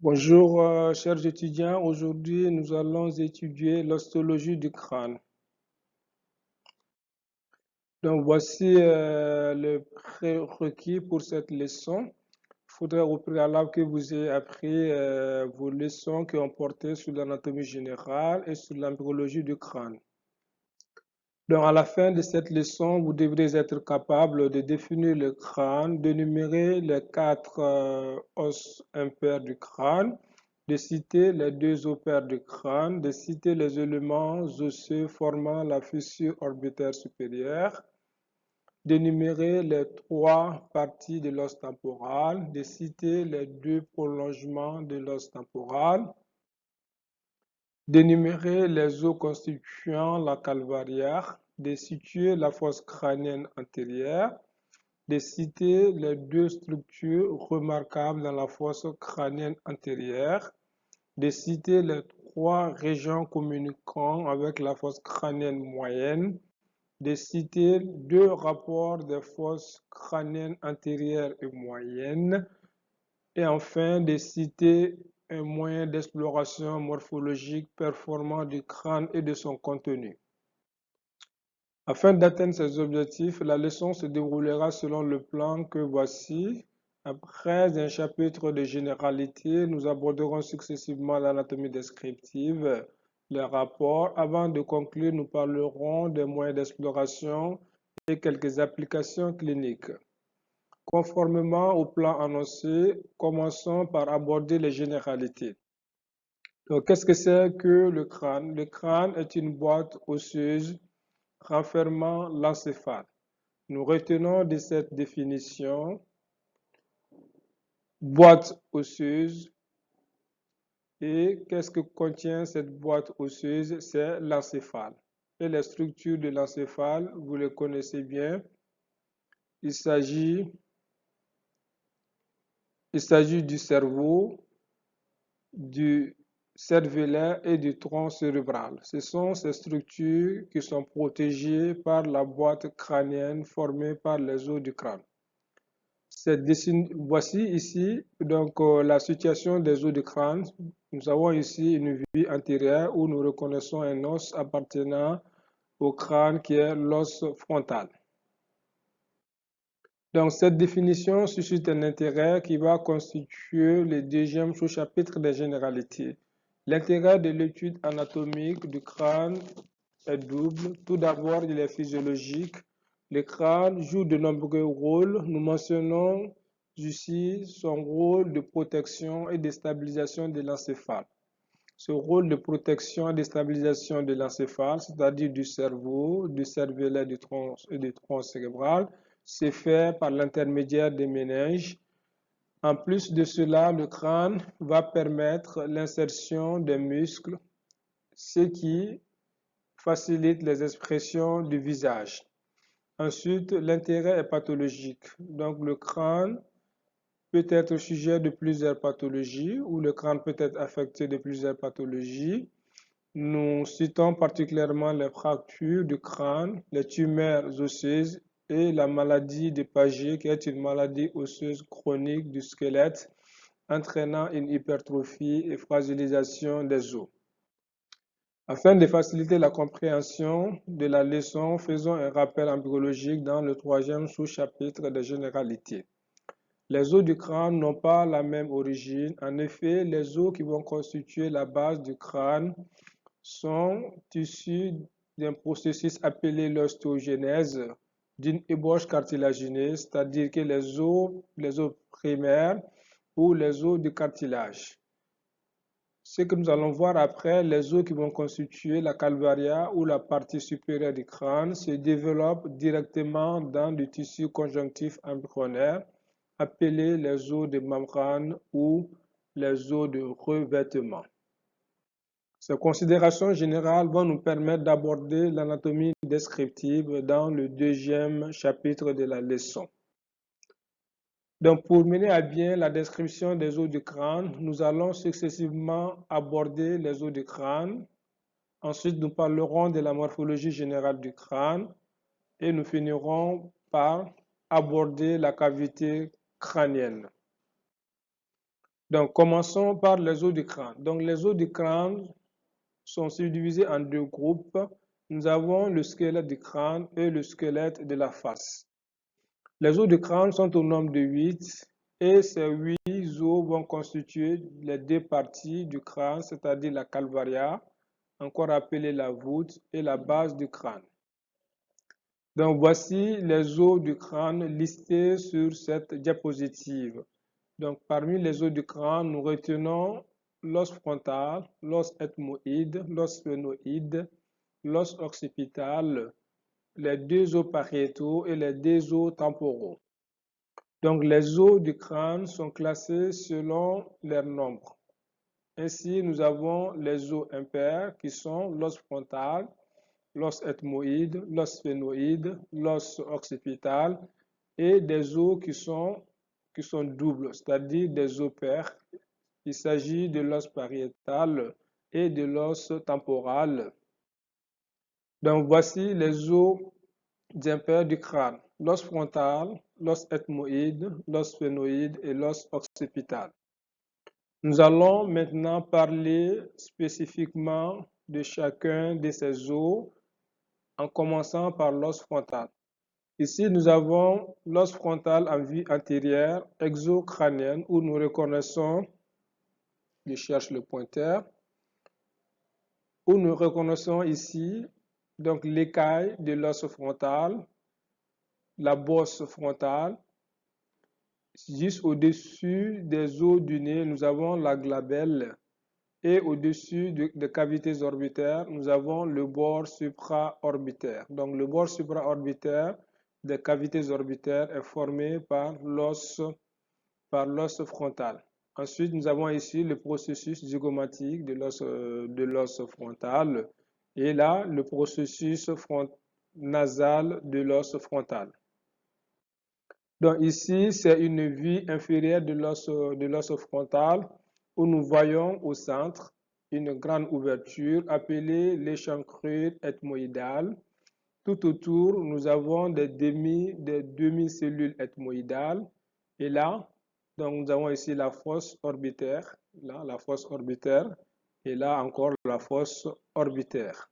Bonjour, chers étudiants. Aujourd'hui, nous allons étudier l'ostologie du crâne. Donc, voici le prérequis pour cette leçon. Il faudrait au préalable que vous ayez appris vos leçons qui ont porté sur l'anatomie générale et sur l'embryologie du crâne. Donc, à la fin de cette leçon, vous devrez être capable de définir le crâne, d'énumérer les quatre os impairs du crâne, de citer les deux os pairs du crâne, de citer les éléments osseux formant la fissure orbitaire supérieure, d'énumérer les trois parties de l'os temporal, de citer les deux prolongements de l'os temporal, d'énumérer les os constituant la calvariaire, de situer la fosse crânienne antérieure, de citer les deux structures remarquables dans la fosse crânienne antérieure, de citer les trois régions communiquant avec la fosse crânienne moyenne, de citer deux rapports des fosses crâniennes antérieures et moyennes, et enfin de citer un moyen d'exploration morphologique performant du crâne et de son contenu. Afin d'atteindre ces objectifs, la leçon se déroulera selon le plan que voici. Après un chapitre de généralité, nous aborderons successivement l'anatomie descriptive, les rapports. Avant de conclure, nous parlerons des moyens d'exploration et quelques applications cliniques. Conformément au plan annoncé, commençons par aborder les généralités. Donc, qu'est-ce que c'est que le crâne? Le crâne est une boîte osseuse renfermant l'encéphale. Nous retenons de cette définition boîte osseuse. Et qu'est-ce que contient cette boîte osseuse? C'est l'encéphale. Et les structures de l'encéphale, vous les connaissez bien. Il s'agit du cerveau, du cervelet et du tronc cérébral. Ce sont ces structures qui sont protégées par la boîte crânienne formée par les os du crâne. Voici ici donc la situation des os du crâne. Nous avons ici une vue antérieure où nous reconnaissons un os appartenant au crâne qui est l'os frontal. Donc cette définition suscite un intérêt qui va constituer le deuxième sous-chapitre des généralités. L'intérêt de l'étude anatomique du crâne est double. Tout d'abord, il est physiologique. Le crâne joue de nombreux rôles. Nous mentionnons ici son rôle de protection et de stabilisation de l'encéphale. Ce rôle de protection et de stabilisation de l'encéphale, c'est-à-dire du cerveau, du cervelet et du tronc cérébral, se fait par l'intermédiaire des méninges. En plus de cela, le crâne va permettre l'insertion des muscles, ce qui facilite les expressions du visage. Ensuite, l'intérêt est pathologique. Donc, le crâne peut être sujet de plusieurs pathologies ou le crâne peut être affecté de plusieurs pathologies. Nous citons particulièrement les fractures du crâne, les tumeurs osseuses et la maladie de Paget, qui est une maladie osseuse chronique du squelette entraînant une hypertrophie et fragilisation des os. Afin de faciliter la compréhension de la leçon, faisons un rappel embryologique dans le troisième sous-chapitre des généralités. Les os du crâne n'ont pas la même origine. En effet, les os qui vont constituer la base du crâne sont issus d'un processus appelé l'ostéogenèse, d'une ébauche cartilagineuse, c'est-à-dire que les os primaires ou les os du cartilage. Ce que nous allons voir après, les os qui vont constituer la calvaria ou la partie supérieure du crâne se développent directement dans le tissu conjonctif embryonnaire appelé les os de membrane ou les os de revêtement. Ces considérations générales vont nous permettre d'aborder l'anatomie descriptive dans le deuxième chapitre de la leçon. Donc, pour mener à bien la description des os du crâne, nous allons successivement aborder les os du crâne. Ensuite, nous parlerons de la morphologie générale du crâne et nous finirons par aborder la cavité crânienne. Donc, commençons par les os du crâne. Donc, les os du crâne sont subdivisés en deux groupes. Nous avons le squelette du crâne et le squelette de la face. Les os du crâne sont au nombre de 8 et ces 8 os vont constituer les deux parties du crâne, c'est-à-dire la calvaria, encore appelée la voûte, et la base du crâne. Donc voici les os du crâne listés sur cette diapositive. Donc parmi les os du crâne, nous retenons l'os frontal, l'os ethmoïde, l'os sphénoïde, l'os occipital, les deux os pariétaux et les deux os temporaux. Donc les os du crâne sont classés selon leur nombre. Ainsi, nous avons les os impairs qui sont l'os frontal, l'os ethmoïde, l'os sphénoïde, l'os occipital et des os qui sont doubles, c'est-à-dire des os pairs. Il s'agit de l'os pariétal et de l'os temporal. Donc voici les os impairs du crâne, l'os frontal, l'os ethmoïde, l'os sphénoïde et l'os occipital. Nous allons maintenant parler spécifiquement de chacun de ces os en commençant par l'os frontal. Ici, nous avons l'os frontal en vue antérieure, exocrânienne, où nous reconnaissons, je cherche le pointeur, où nous reconnaissons ici donc l'écaille de l'os frontal, la bosse frontale. Juste au-dessus des os du nez, nous avons la glabelle. Et au-dessus des cavités orbitaires, nous avons le bord supraorbitaire. Donc le bord supraorbitaire des cavités orbitaires est formé par l'os frontal. Ensuite, nous avons ici le processus zygomatique de l'os frontal et là, le processus nasal de l'os frontal. Donc ici, c'est une vue inférieure de l'os frontal où nous voyons au centre une grande ouverture appelée l'échancrure ethmoïdale. Tout autour, nous avons des demi-cellules ethmoïdales. Et là, donc nous avons ici la fosse orbitaire, là, la fosse orbitaire, et là encore la fosse orbitaire.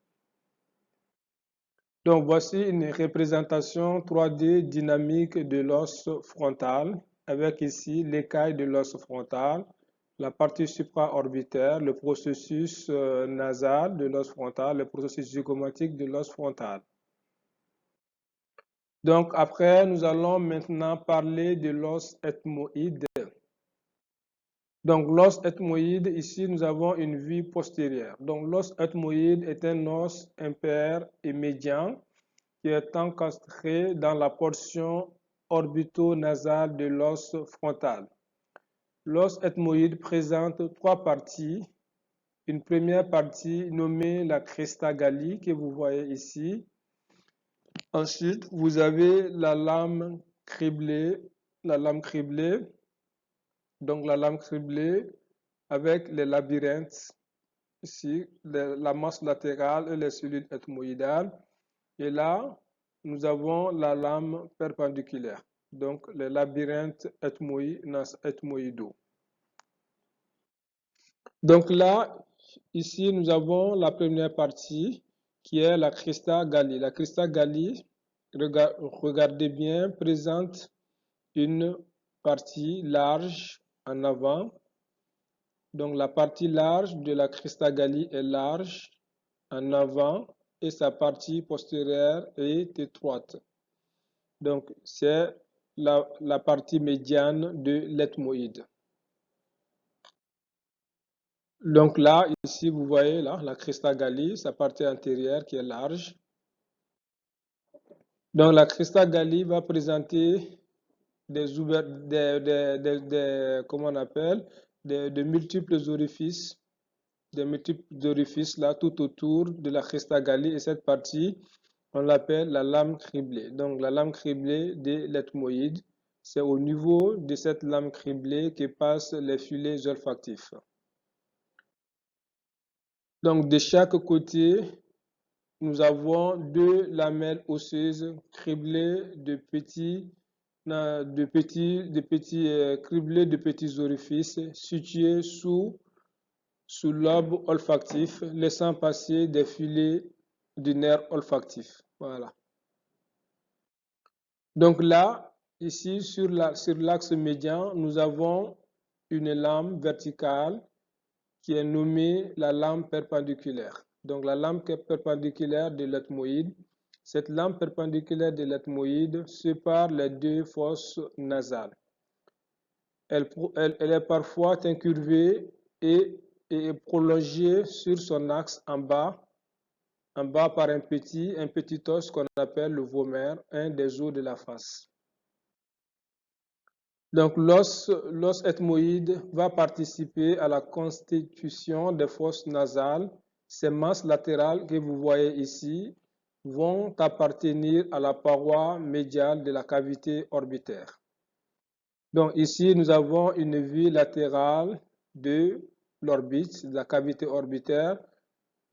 Donc voici une représentation 3D dynamique de l'os frontal avec ici l'écaille de l'os frontal, la partie supraorbitaire, le processus nasal de l'os frontal, le processus zygomatique de l'os frontal. Donc après, nous allons maintenant parler de l'os ethmoïde. Donc l'os ethmoïde, ici nous avons une vue postérieure. Donc l'os ethmoïde est un os impair et médian qui est encastré dans la portion orbito-nasale de l'os frontal. L'os ethmoïde présente trois parties. Une première partie nommée la crista galli que vous voyez ici. Ensuite, vous avez la lame criblée, donc la lame criblée avec les labyrinthes ici, la masse latérale et les cellules ethmoïdales. Et là, nous avons la lame perpendiculaire, donc les labyrinthes ethmoïdaux. Donc là, ici, nous avons la première partie qui est la crista galli. La crista galli, regardez bien, présente une partie large en avant. Donc la partie large de la crista galli est large en avant et sa partie postérieure est étroite. Donc c'est la partie médiane de l'ethmoïde. Donc là, ici, vous voyez là, la crista galli, sa partie antérieure qui est large. Donc la crista galli va présenter comment on appelle, de multiples orifices, là tout autour de la crista galli et cette partie, on l'appelle la lame criblée. Donc la lame criblée de l'ethmoïde, c'est au niveau de cette lame criblée que passent les filets olfactifs. Donc de chaque côté, nous avons deux lamelles osseuses criblées de petits de petits criblés de petits orifices situés sous lobe olfactif, laissant passer des filets du nerf olfactif. Voilà. Donc là, ici, sur l'axe médian, nous avons une lame verticale qui est nommée la lame perpendiculaire. Donc la lame perpendiculaire de l'ethmoïde. Cette lame perpendiculaire de l'ethmoïde sépare les deux fosses nasales. Elle est parfois incurvée et est prolongée sur son axe en bas par un petit os qu'on appelle le vomer, un des os de la face. Donc l'os ethmoïde va participer à la constitution des fosses nasales. Ces masses latérales que vous voyez ici vont appartenir à la paroi médiale de la cavité orbitaire. Donc ici, nous avons une vue latérale de l'orbite, de la cavité orbitaire,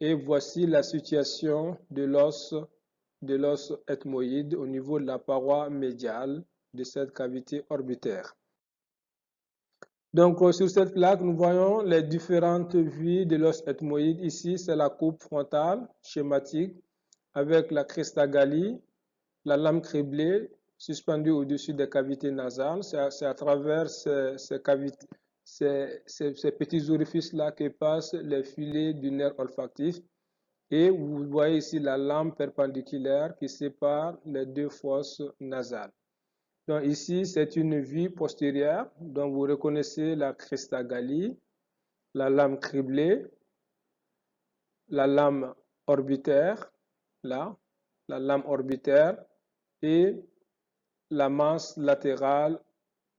et voici la situation de l'os ethmoïde au niveau de la paroi médiale de cette cavité orbitaire. Donc sur cette plaque, nous voyons les différentes vues de l'os ethmoïde. Ici, c'est la coupe frontale schématique avec la crestagalie, la lame criblée suspendue au-dessus des cavités nasales. C'est à travers ces petits orifices-là que passent les filets du nerf olfactif. Et vous voyez ici la lame perpendiculaire qui sépare les deux fosses nasales. Donc ici, c'est une vue postérieure. Donc vous reconnaissez la crestagalie, la lame criblée, la lame orbitaire, là, la lame orbitaire et la masse latérale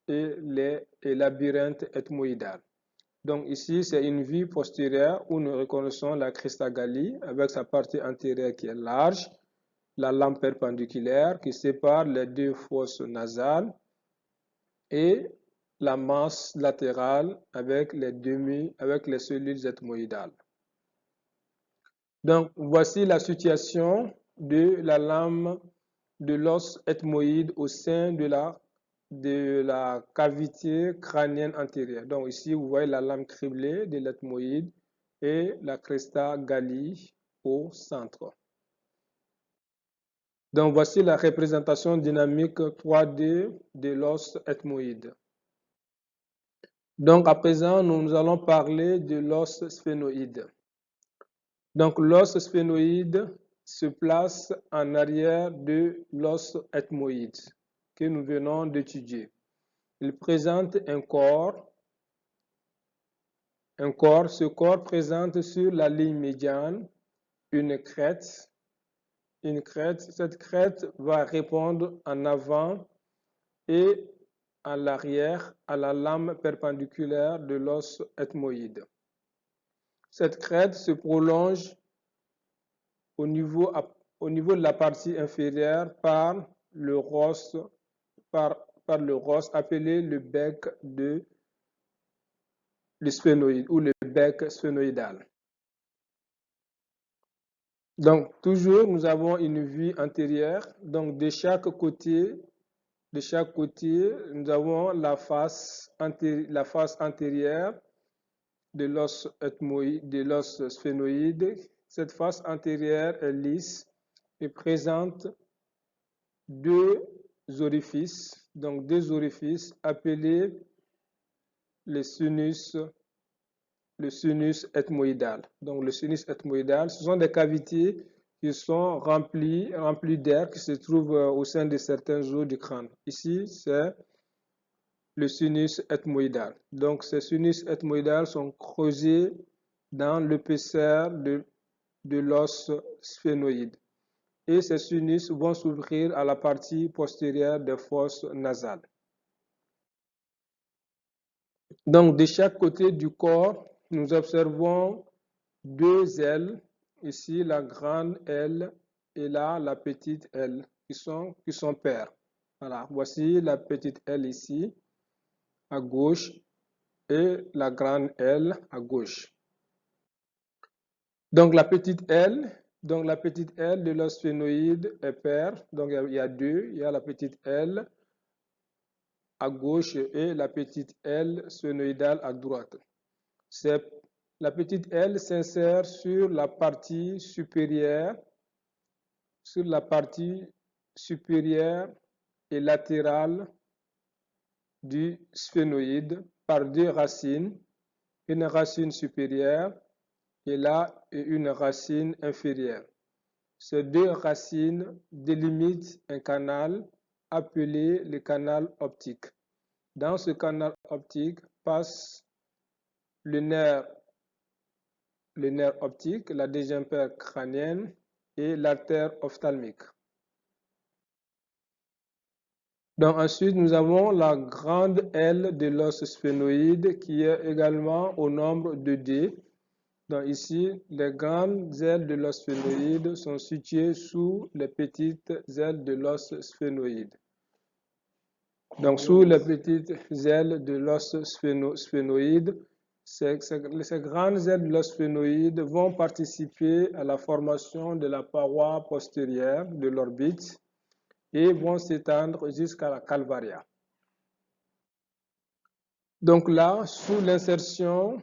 et les labyrinthes ethmoïdales. Donc ici, c'est une vue postérieure où nous reconnaissons la crestagalie avec sa partie antérieure qui est large, la lame perpendiculaire qui sépare les deux fosses nasales et la masse latérale avec les cellules ethmoïdales. Donc voici la situation de la lame de l'os ethmoïde au sein de la cavité crânienne antérieure. Donc ici, vous voyez la lame criblée de l'ethmoïde et la crestagalie au centre. Donc voici la représentation dynamique 3D de l'os ethmoïde. Donc à présent, nous allons parler de l'os sphénoïde. Donc l'os sphénoïde se place en arrière de l'os ethmoïde que nous venons d'étudier. Il présente un corps. Ce corps présente sur la ligne médiane une crête. Cette crête va répondre en avant et à l'arrière à la lame perpendiculaire de l'os ethmoïde. Cette crête se prolonge au niveau de la partie inférieure par le ros appelé le bec de sphénoïde ou le bec sphénoïdal. Donc toujours nous avons une vue antérieure. Donc de chaque côté nous avons la face antérieure de l'os ethmoïde, de l'os sphénoïde. Cette face antérieure est lisse et présente deux orifices, donc deux orifices appelés le sinus ethmoïdal. Donc le sinus ethmoïdal, ce sont des cavités qui sont remplies d'air qui se trouvent au sein de certains os du crâne. Ici, c'est le sinus ethmoïdal. Donc ces sinus ethmoïdales sont creusés dans l'épaisseur de l'os sphénoïde. Et ces sinus vont s'ouvrir à la partie postérieure des fosses nasales. Donc, de chaque côté du corps, nous observons deux ailes. Ici, la grande aile et là, la petite aile qui sont paires. Voilà, voici la petite aile ici, à gauche, et la grande aile à gauche. Donc, la petite aile de l'os sphénoïde est paire. Donc, il y a deux. Il y a la petite aile à gauche et la petite aile sphénoïdale à droite. La petite aile s'insère sur la partie supérieure, et latérale du sphénoïde par deux racines, une racine supérieure et là une racine inférieure. Ces deux racines délimitent un canal appelé le canal optique. Dans ce canal optique passe le nerf optique, la deuxième paire crânienne et l'artère ophtalmique. Donc ensuite, nous avons la grande aile de l'os sphénoïde qui est également au nombre de D. Donc ici, les grandes ailes de l'os sphénoïde sont situées sous les petites ailes de l'os sphénoïde. Donc sous les petites ailes de l'os sphénoïde, ces grandes ailes de l'os sphénoïde vont participer à la formation de la paroi postérieure de l'orbite et vont s'étendre jusqu'à la calvaria. Donc là, sous l'insertion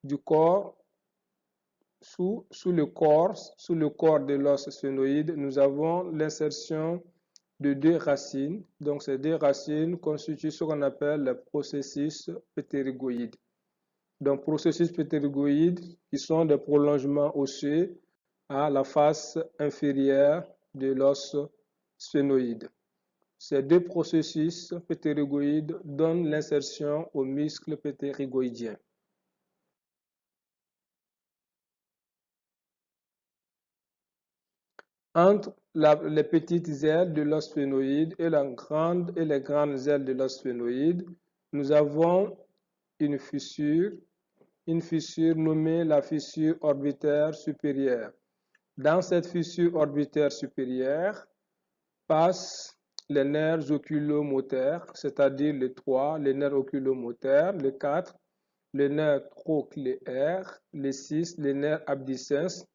du corps, sous le corps de l'os sphénoïde, nous avons l'insertion de deux racines. Donc ces deux racines constituent ce qu'on appelle le processus ptérygoïde. Donc processus ptérygoïde qui sont des prolongements osseux à la face inférieure de l'os sphénoïde. Ces deux processus ptérygoïdes donnent l'insertion au muscle ptérygoïdien. Entre les petites ailes de l'os sphénoïde et les grandes ailes de l'os sphénoïde, nous avons une fissure nommée la fissure orbitaire supérieure. Dans cette fissure orbitaire supérieure passent les nerfs oculomoteurs, c'est-à-dire les 3, les nerfs oculomoteurs, les 4, les nerfs trochléaires, les 6, les nerfs abducens.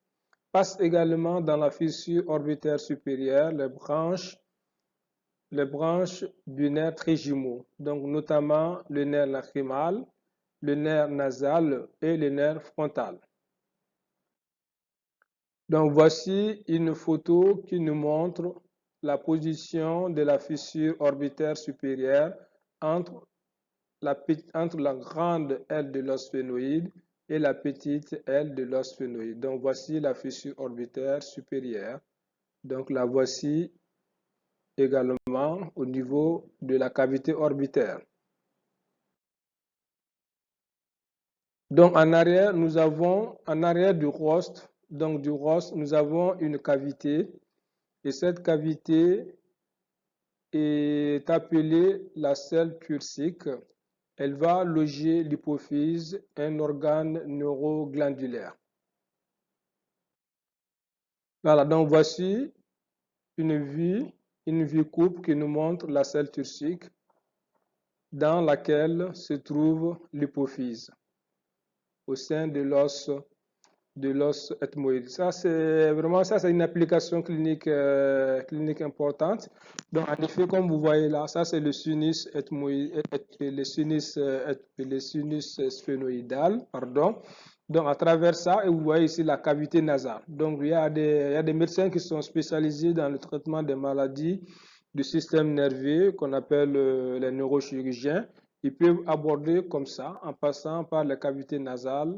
Passent également dans la fissure orbitaire supérieure les branches du nerf trijumeau, donc notamment le nerf lacrymal, le nerf nasal et le nerf frontal. Donc voici une photo qui nous montre la position de la fissure orbitaire supérieure entre la grande aile de l'os sphénoïde et la petite aile de l'os sphénoïde. Donc voici la fissure orbitaire supérieure. Donc la voici également au niveau de la cavité orbitaire. Donc en arrière, en arrière du rostre, nous avons une cavité et cette cavité est appelée la selle turcique. Elle va loger l'hypophyse, un organe neuroglandulaire. Voilà, donc voici une vue coupe qui nous montre la selle turcique dans laquelle se trouve l'hypophyse au sein de l'os ethmoïde. Ça, c'est une application clinique importante. Donc, en effet, comme vous voyez là, ça, c'est le sinus ethmoïde, le sinus sphénoïdal, pardon. Donc, à travers ça, et vous voyez ici la cavité nasale. Donc, il y a des médecins qui sont spécialisés dans le traitement des maladies du système nerveux qu'on appelle les neurochirurgiens. Ils peuvent aborder comme ça, en passant par la cavité nasale,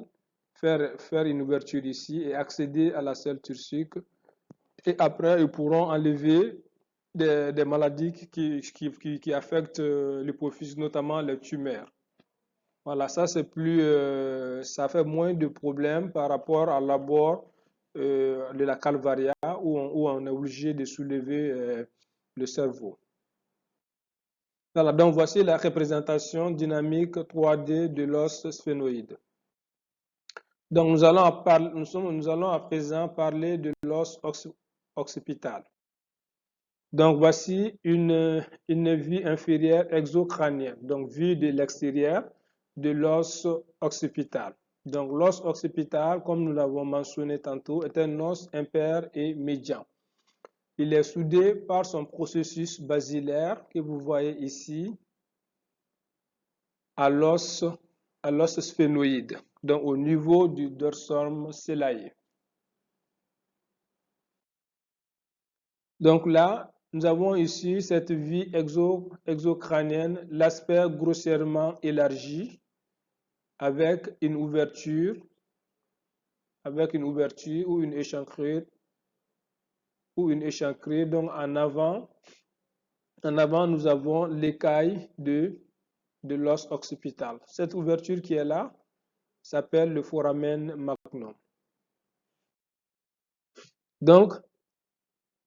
faire une ouverture ici et accéder à la selle turcique. Et après, ils pourront enlever des maladies qui affectent l'hypophyse, notamment les tumeurs. Voilà, ça ça fait moins de problèmes par rapport à l'abord de la calvaria où on est obligé de soulever le cerveau. Voilà, donc voici la représentation dynamique 3D de l'os sphénoïde. Donc nous allons à présent parler de l'os occipital. Donc voici une vue inférieure exocrânienne, donc vue de l'extérieur de l'os occipital. Donc l'os occipital, comme nous l'avons mentionné tantôt, est un os impair et médian. Il est soudé par son processus basilaire que vous voyez ici à l'os sphénoïde, donc au niveau du dorsum cellae. Donc là, nous avons ici cette vie exocrânienne, l'aspect grossièrement élargi avec une ouverture ou une échancrure Donc en avant, nous avons l'écaille de l'os occipital. Cette ouverture qui est là s'appelle le foramen magnum. Donc,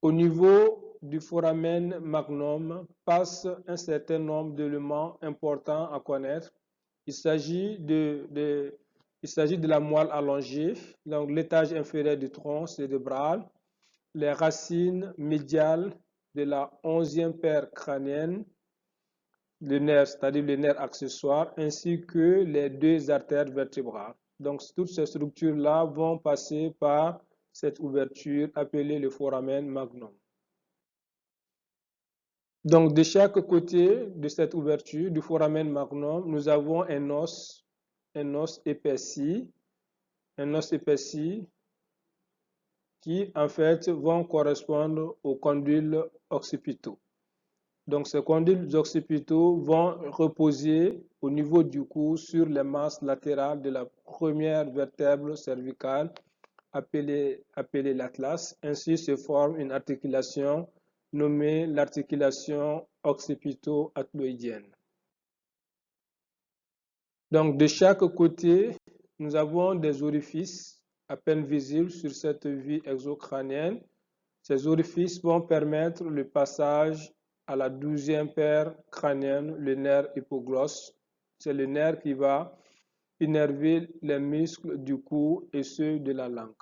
au niveau du foramen magnum passe un certain nombre d'éléments importants à connaître. Il s'agit de la moelle allongée, donc l'étage inférieur du tronc cérébral, les racines médiales de la 11e paire crânienne, le nerf, c'est-à-dire le nerf accessoire, ainsi que les deux artères vertébrales. Donc, toutes ces structures-là vont passer par cette ouverture appelée le foramen magnum. Donc, de chaque côté de cette ouverture du foramen magnum, nous avons un os épaissi, qui en fait vont correspondre aux condyles occipitaux. Donc, ces condyles occipitaux vont reposer au niveau du cou sur les masses latérales de la première vertèbre cervicale appelée l'atlas. Ainsi se forme une articulation nommée l'articulation occipito-atloïdienne. Donc, de chaque côté, nous avons des orifices à peine visibles sur cette vie exocrânienne. Ces orifices vont permettre le passage à la 12e paire crânienne, le nerf hypoglosse. C'est le nerf qui va innerver les muscles du cou et ceux de la langue.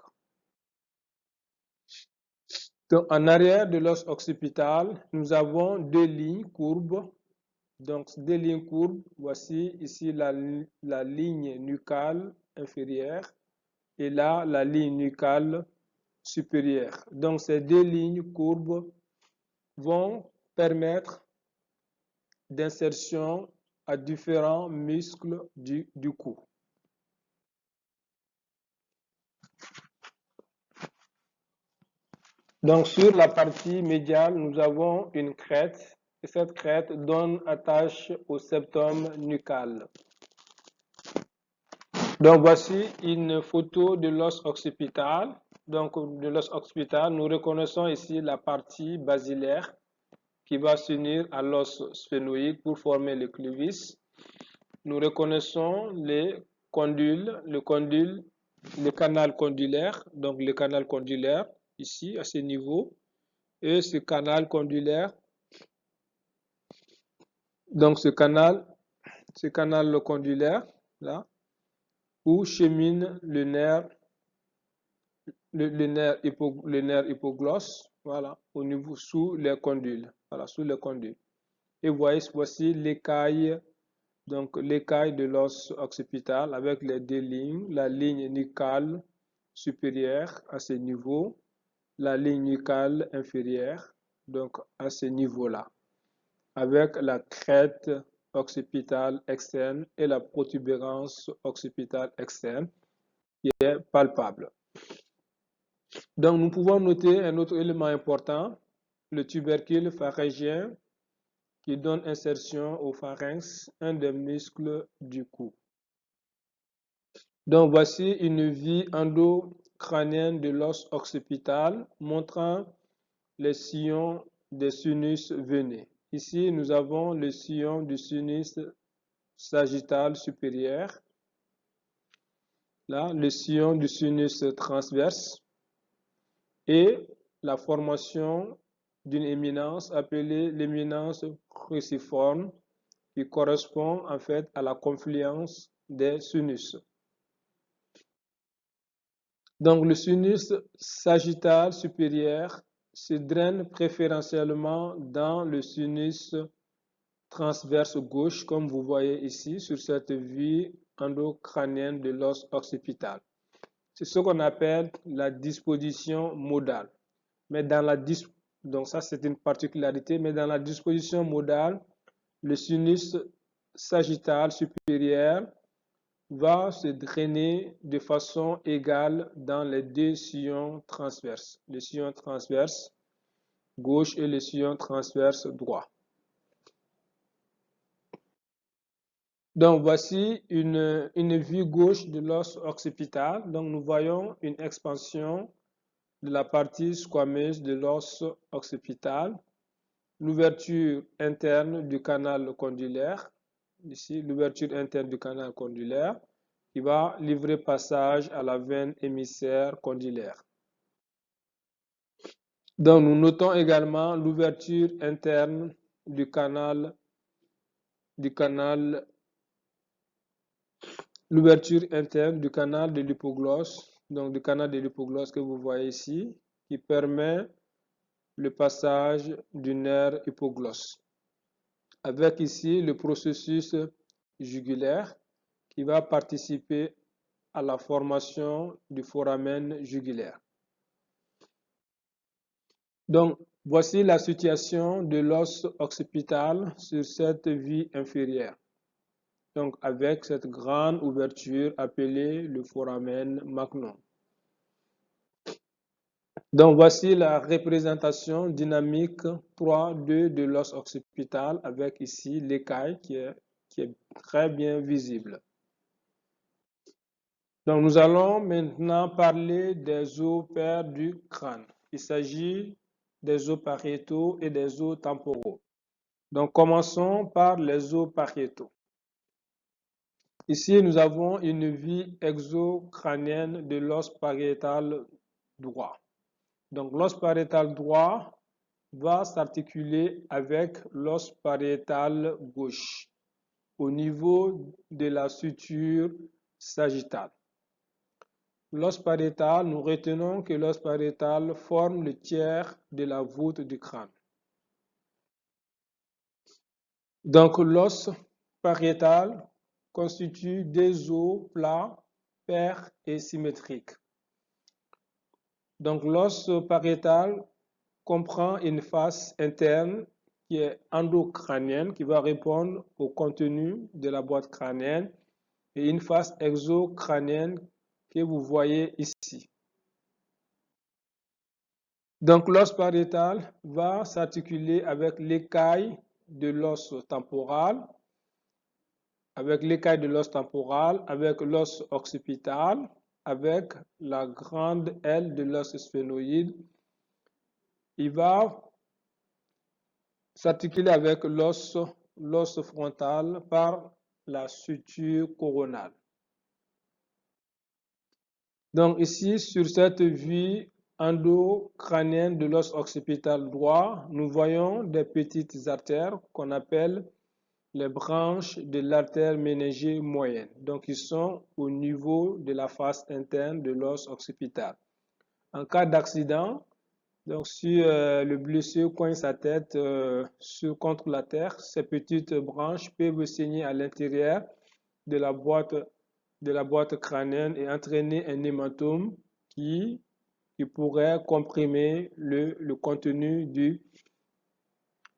Donc, en arrière de l'os occipital, nous avons deux lignes courbes. Donc, deux lignes courbes, voici ici la ligne nucale inférieure et là la ligne nucale supérieure. Donc, ces deux lignes courbes vont permettre d'insertion à différents muscles du cou. Donc, sur la partie médiale, nous avons une crête et cette crête donne attache au septum nucal. Donc, voici une photo de l'os occipital. Donc, de l'os occipital, nous reconnaissons ici la partie basilaire qui va s'unir à l'os sphénoïde pour former le clivis. Nous reconnaissons les condyles, le canal condyle, donc le canal condyle ici à ce niveau, et ce canal condyle, donc ce canal condyle là, où chemine le nerf hypoglosse, voilà, au niveau sous les condyles, voilà, sous les condyles. Et voici l'écaille. Donc, l'écaille de l'os occipital avec les deux lignes, la ligne nucale supérieure à ce niveau, la ligne nucale inférieure, donc à ce niveau-là, avec la crête occipitale externe et la protubérance occipitale externe qui est palpable. Donc, nous pouvons noter un autre élément important, le tubercule pharyngien, qui donne insertion au pharynx, un des muscles du cou. Donc, voici une vie endocrânienne de l'os occipital montrant les sillons des sinus veineux. Ici, nous avons le sillon du sinus sagittal supérieur. Là, le sillon du sinus transverse et la formation d'une éminence appelée l'éminence cruciforme qui correspond en fait à la confluence des sinus. Donc le sinus sagittal supérieur se draine préférentiellement dans le sinus transverse gauche, comme vous voyez ici sur cette vue endocrânienne de l'os occipital. C'est ce qu'on appelle la disposition modale. Mais dans Donc ça, c'est une particularité, mais dans la disposition modale, le sinus sagittal supérieur va se drainer de façon égale dans les deux sillons transverses, le sillon transverse gauche et le sillon transverse droit. Donc voici une vue gauche de l'os occipital. Donc nous voyons une expansion de la partie squameuse de l'os occipital, l'ouverture interne du canal condyle, ici l'ouverture interne du canal condyle, qui va livrer passage à la veine émissaire condylaire. Donc nous notons également l'ouverture interne du canal l'ouverture interne du canal de l'hypoglosse, donc du canal de l'hypoglosse que vous voyez ici, qui permet le passage du nerf hypoglosse. Avec ici le processus jugulaire qui va participer à la formation du foramen jugulaire. Donc, voici la situation de l'os occipital sur cette vue inférieure. Donc, avec cette grande ouverture appelée le foramen magnum. Donc, voici la représentation dynamique 3-2 de l'os occipital avec ici l'écaille qui est très bien visible. Donc, nous allons maintenant parler des os pairs du crâne. Il s'agit des os pariétaux et des os temporaux. Donc, commençons par les os pariétaux. Ici, nous avons une vue exocrânienne de l'os pariétal droit. Donc, l'os pariétal droit va s'articuler avec l'os pariétal gauche au niveau de la suture sagittale. L'os pariétal, nous retenons que l'os pariétal forme le tiers de la voûte du crâne. Donc, l'os pariétal constitue des os plats, pairs et symétriques. Donc, l'os pariétal comprend une face interne qui est endocrânienne, qui va répondre au contenu de la boîte crânienne, et une face exocrânienne que vous voyez ici. Donc, l'os pariétal va s'articuler avec l'écaille de l'os temporal, avec l'os occipital, avec la grande aile de l'os sphénoïde. Il va s'articuler avec l'os frontal par la suture coronale. Donc ici, sur cette vue endocrânienne de l'os occipital droit, nous voyons des petites artères qu'on appelle les branches de l'artère méningée moyenne. Donc, ils sont au niveau de la face interne de l'os occipital. En cas d'accident, donc si le blessé coince sa tête contre la terre, ces petites branches peuvent saigner à l'intérieur de la boîte crânienne et entraîner un hématome qui pourrait comprimer le contenu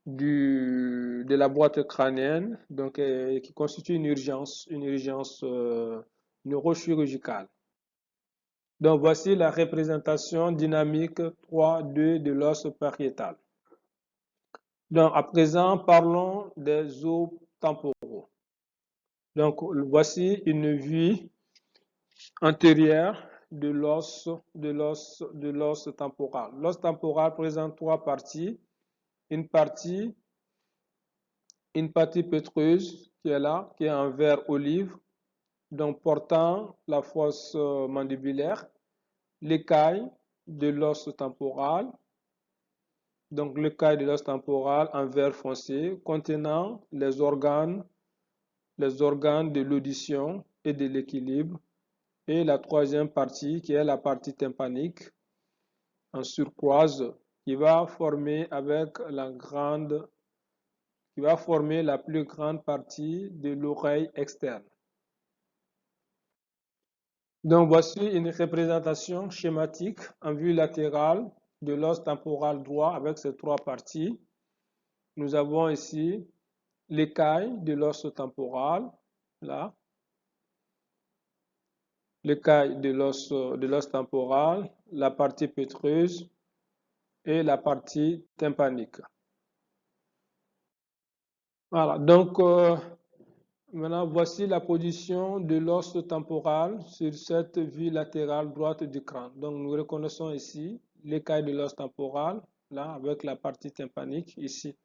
de la boîte crânienne, donc qui constitue une urgence neurochirurgicale. Donc voici la représentation dynamique 3-2 de l'os pariétal. Donc à présent, parlons des os temporaux. Donc voici une vue antérieure de l'os temporal. L'os temporal présente trois parties. Une partie pétreuse qui est là, qui est en vert olive, donc portant la fosse mandibulaire, l'écaille de l'os temporal, donc l'écaille de l'os temporal en vert foncé, contenant les organes de l'audition et de l'équilibre, et la troisième partie qui est la partie tympanique en surcroise qui va former la plus grande partie de l'oreille externe. Donc voici une représentation schématique en vue latérale de l'os temporal droit avec ses trois parties. Nous avons ici l'écaille de l'os temporal, là, l'écaille de l'os temporal, la partie pétreuse et la partie tympanique. Voilà, donc maintenant voici la position de l'os temporal sur cette vue latérale droite du crâne. Donc nous reconnaissons ici l'écaille de l'os temporal, là, avec la partie tympanique ici.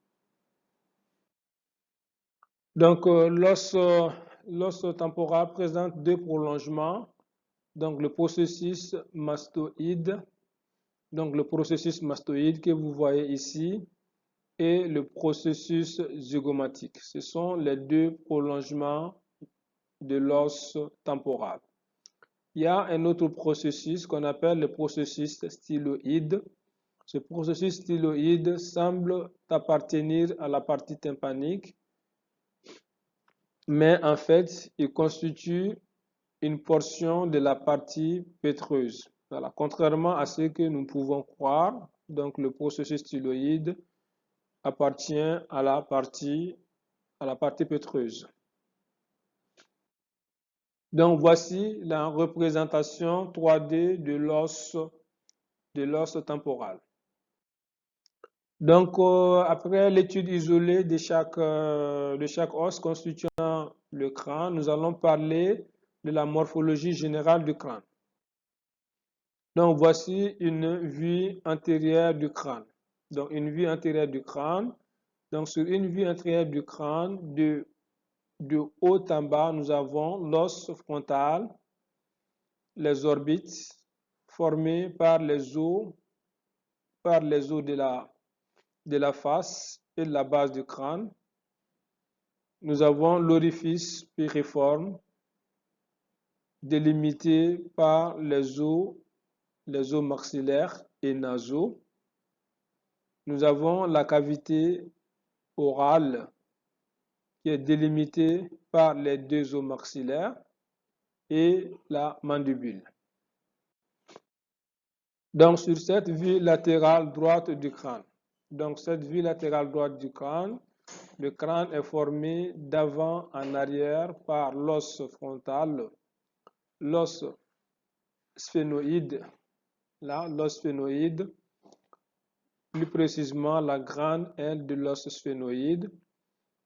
Donc l'os temporal présente deux prolongements. Donc le processus mastoïde, que vous voyez ici, et le processus zygomatique. Ce sont les deux prolongements de l'os temporal. Il y a un autre processus qu'on appelle le processus styloïde. Ce processus styloïde semble appartenir à la partie tympanique, mais en fait, il constitue une portion de la partie pétreuse. Voilà. Contrairement à ce que nous pouvons croire, donc le processus styloïde appartient à la partie pétreuse. Donc voici la représentation 3D de l'os temporal. Donc après l'étude isolée de chaque os constituant le crâne, nous allons parler de la morphologie générale du crâne. Donc voici une vue antérieure du crâne. Donc une vue antérieure du crâne. Donc sur une vue antérieure du crâne, de haut en bas, nous avons l'os frontal, les orbites formées par les os de la face et de la base du crâne. Nous avons l'orifice piriforme délimité par les os maxillaires et nasaux. Nous avons la cavité orale qui est délimitée par les deux os maxillaires et la mandibule. Donc sur cette vue latérale droite du crâne, le crâne est formé d'avant en arrière par l'os frontal, l'os sphénoïde, là, l'os sphénoïde, plus précisément la grande aile de l'os sphénoïde,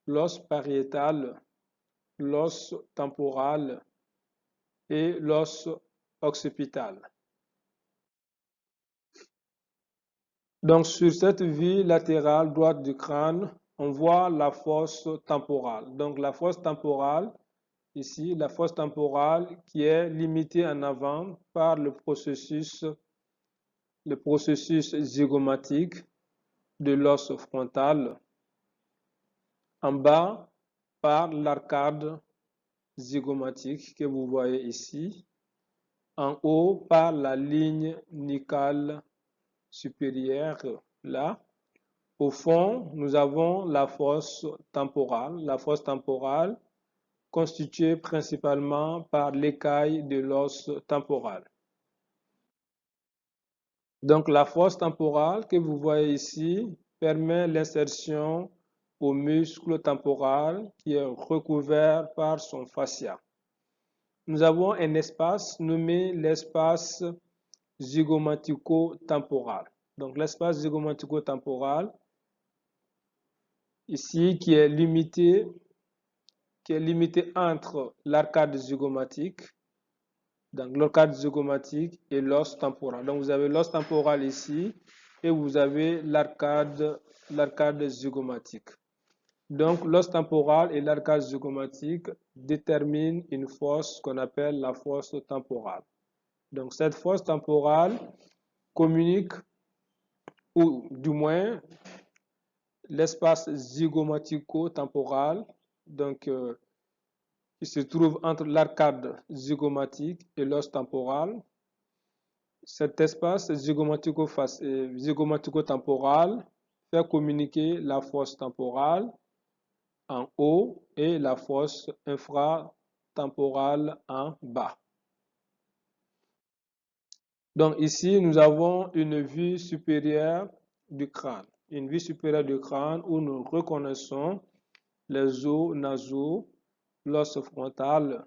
l'os pariétal, l'os temporal et l'os occipital. Donc sur cette vue latérale droite du crâne, on voit la fosse temporale. Donc la fosse temporale, ici, la fosse temporale qui est limitée en avant par le processus zygomatique de l'os frontal, en bas par l'arcade zygomatique que vous voyez ici, en haut par la ligne nucale supérieure, là. Au fond, nous avons la fosse temporale constituée principalement par l'écaille de l'os temporal. Donc la fosse temporale que vous voyez ici permet l'insertion au muscle temporal qui est recouvert par son fascia. Nous avons un espace nommé l'espace zygomatico-temporal. Donc l'espace zygomatico-temporal ici qui est limité entre l'arcade zygomatique, donc l'arcade zygomatique et l'os temporal. Donc vous avez l'os temporal ici et vous avez l'arcade zygomatique. Donc l'os temporal et l'arcade zygomatique déterminent une fosse qu'on appelle la fosse temporale. Donc cette fosse temporale communique, ou du moins l'espace zygomatico-temporal, donc qui se trouve entre l'arcade zygomatique et l'os temporal. Cet espace zygomatico-temporal fait communiquer la fosse temporale en haut et la fosse infratemporale en bas. Donc ici, nous avons une vue supérieure du crâne. Une vue supérieure du crâne où nous reconnaissons les os nasaux, l'os frontal,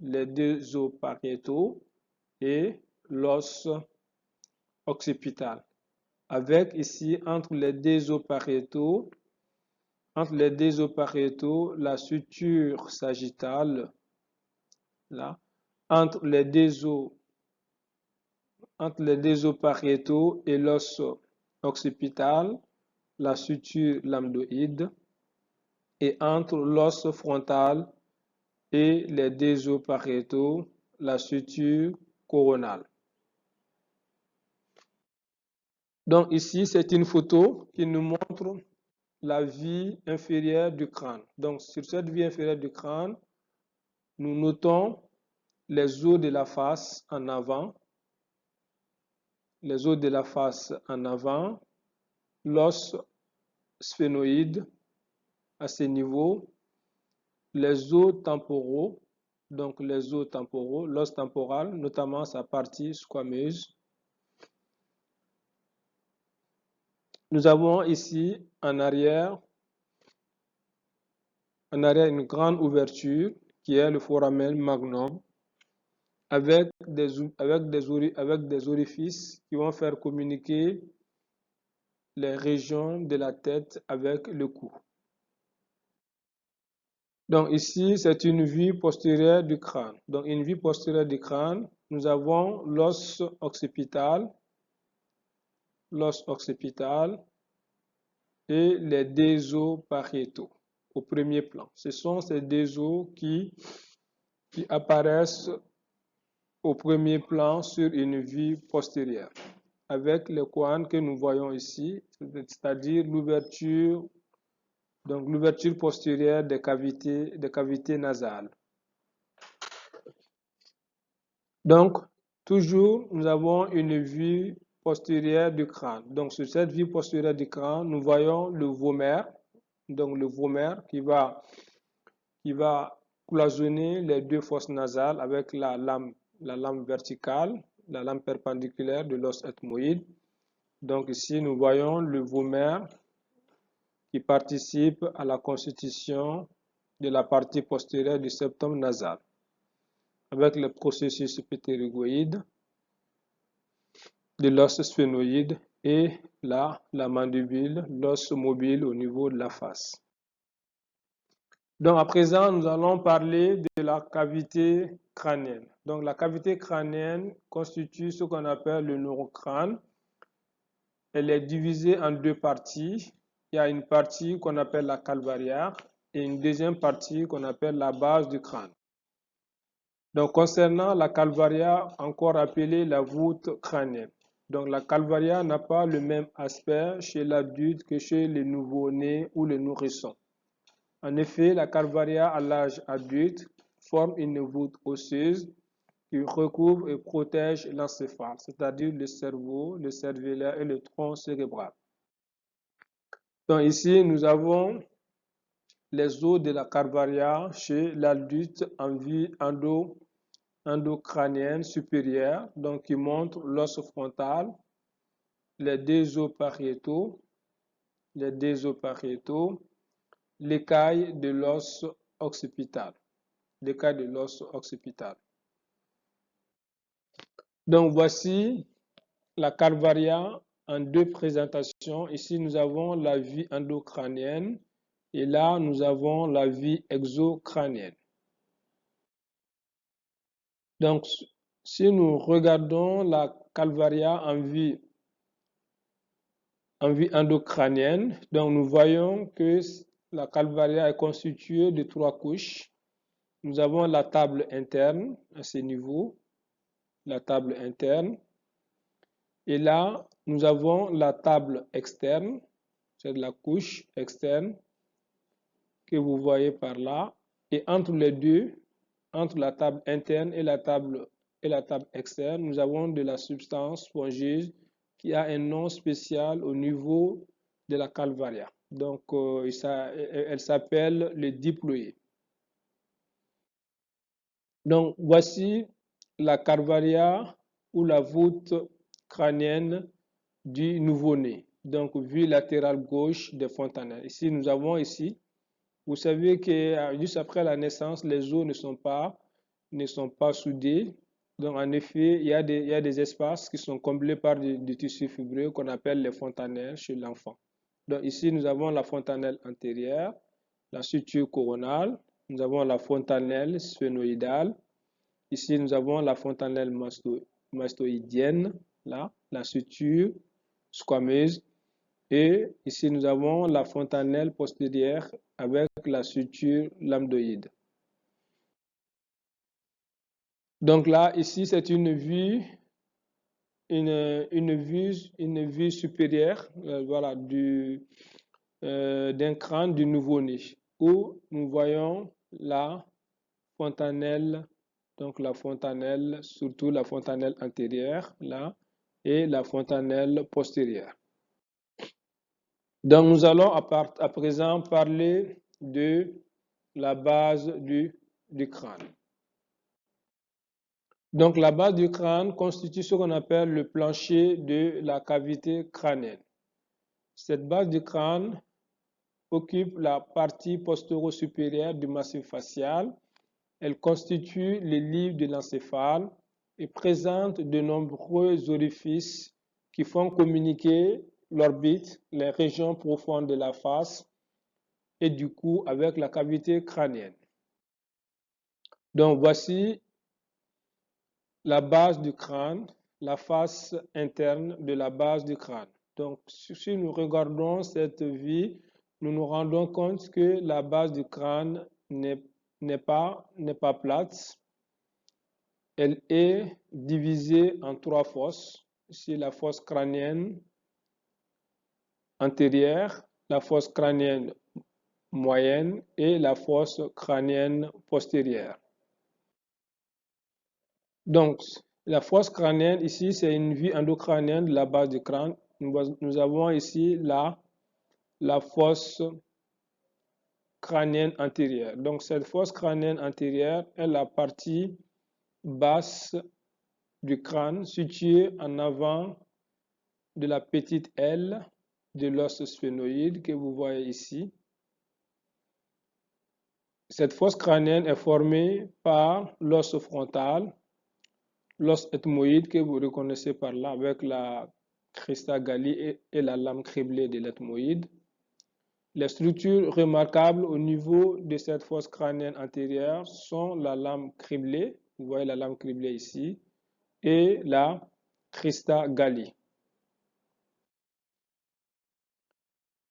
les deux os pariétaux et l'os occipital. Avec ici, entre les deux os pariétaux, la suture sagittale, là, entre les deux os pariétaux et l'os occipital, la suture lambdoïde, et entre l'os frontal et les deux os pariétaux, la suture coronale. Donc ici, c'est une photo qui nous montre la vie inférieure du crâne. Donc sur cette vie inférieure du crâne, nous notons les os de la face en avant, l'os sphénoïde à ce niveau, les os temporaux, l'os temporal, notamment sa partie squameuse. Nous avons ici en arrière une grande ouverture qui est le foramen magnum avec des orifices qui vont faire communiquer les régions de la tête avec le cou. Donc ici, c'est une vue postérieure du crâne. Donc une vue postérieure du crâne, nous avons l'os occipital et les deux os pariétaux au premier plan. Ce sont ces deux os qui apparaissent au premier plan sur une vue postérieure, avec les coins que nous voyons ici, c'est-à-dire l'ouverture postérieure des cavités nasales. Donc, toujours, nous avons une vue postérieure du crâne. Donc, sur cette vue postérieure du crâne, nous voyons le vomer, donc le vomer qui va cloisonner les deux fosses nasales avec la lame verticale, la lame perpendiculaire de l'os ethmoïde. Donc ici, nous voyons le vomer qui participe à la constitution de la partie postérieure du septum nasal, avec le processus ptérygoïde de l'os sphénoïde et la mandibule, l'os mobile au niveau de la face. Donc à présent, nous allons parler de la cavité crânienne. Donc la cavité crânienne constitue ce qu'on appelle le neurocrâne. Elle est divisée en deux parties. Il y a une partie qu'on appelle la calvaria et une deuxième partie qu'on appelle la base du crâne. Donc concernant la calvaria, encore appelée la voûte crânienne. Donc la calvaria n'a pas le même aspect chez l'adulte que chez les nouveau-nés ou les nourrissons. En effet, la calvaria à l'âge adulte forme une voûte osseuse qui recouvre et protège l'encéphale, c'est-à-dire le cerveau, le cervellaire et le tronc cérébral. Donc ici, nous avons les os de la calvaria chez l'adulte en vie endocrânienne supérieure, donc qui montre l'os frontal, les deux os pariétaux, l'écaille de l'os occipital. Donc voici la calvaria en deux présentations. Ici, nous avons la vue endocrânienne et là, nous avons la vue exocrânienne. Donc, si nous regardons la calvaria en vue endocrânienne, donc nous voyons que la calvaria est constituée de trois couches. Nous avons la table interne à ce niveau, la table interne. Et là, nous avons la table externe, c'est la couche externe que vous voyez par là. Et entre les deux, entre la table interne et la table externe, nous avons de la substance spongieuse qui a un nom spécial au niveau de la calvaria. Donc, elle s'appelle le diploïde. Donc, voici la calvaria ou la voûte crânienne du nouveau-né. Donc, vue latérale gauche des fontanelles. Ici, nous avons ici, vous savez que juste après la naissance, les os ne sont pas soudés. Donc, en effet, il y a des espaces qui sont comblés par du tissu fibreux qu'on appelle les fontanelles chez l'enfant. Donc, ici, nous avons la fontanelle antérieure, la suture coronale, nous avons la fontanelle sphénoïdale. Ici, nous avons la fontanelle mastoïdienne, là, la suture squameuse. Et ici, nous avons la fontanelle postérieure avec la suture lambdoïde. Donc là, ici, c'est une vue supérieure, voilà, d'un crâne du nouveau-né, où nous voyons la fontanelle, donc la fontanelle, surtout la fontanelle antérieure, là, et la fontanelle postérieure. Donc, nous allons à présent parler de la base du crâne. Donc, la base du crâne constitue ce qu'on appelle le plancher de la cavité crânienne. Cette base du crâne occupe la partie postéro-supérieure du massif facial. Elle constitue les livres de l'encéphale et présente de nombreux orifices qui font communiquer l'orbite, les régions profondes de la face et du cou avec la cavité crânienne. Donc voici la base du crâne, la face interne de la base du crâne. Donc si nous regardons cette vue, nous nous rendons compte que la base du crâne n'est pas plate. Elle est divisée en 3 fosses. Ici, la fosse crânienne antérieure, la fosse crânienne moyenne et la fosse crânienne postérieure. Donc, la fosse crânienne, ici, c'est une vue endocrânienne de la base du crâne. Nous avons ici la fosse crânienne antérieure. Donc, cette fosse crânienne antérieure est la partie basse du crâne située en avant de la petite aile de l'os sphénoïde que vous voyez ici. Cette fosse crânienne est formée par l'os frontal, l'os ethmoïde que vous reconnaissez par là avec la crista galli et la lame criblée de l'ethmoïde. Les structures remarquables au niveau de cette fosse crânienne antérieure sont la lame criblée, vous voyez la lame criblée ici, et la crista galli.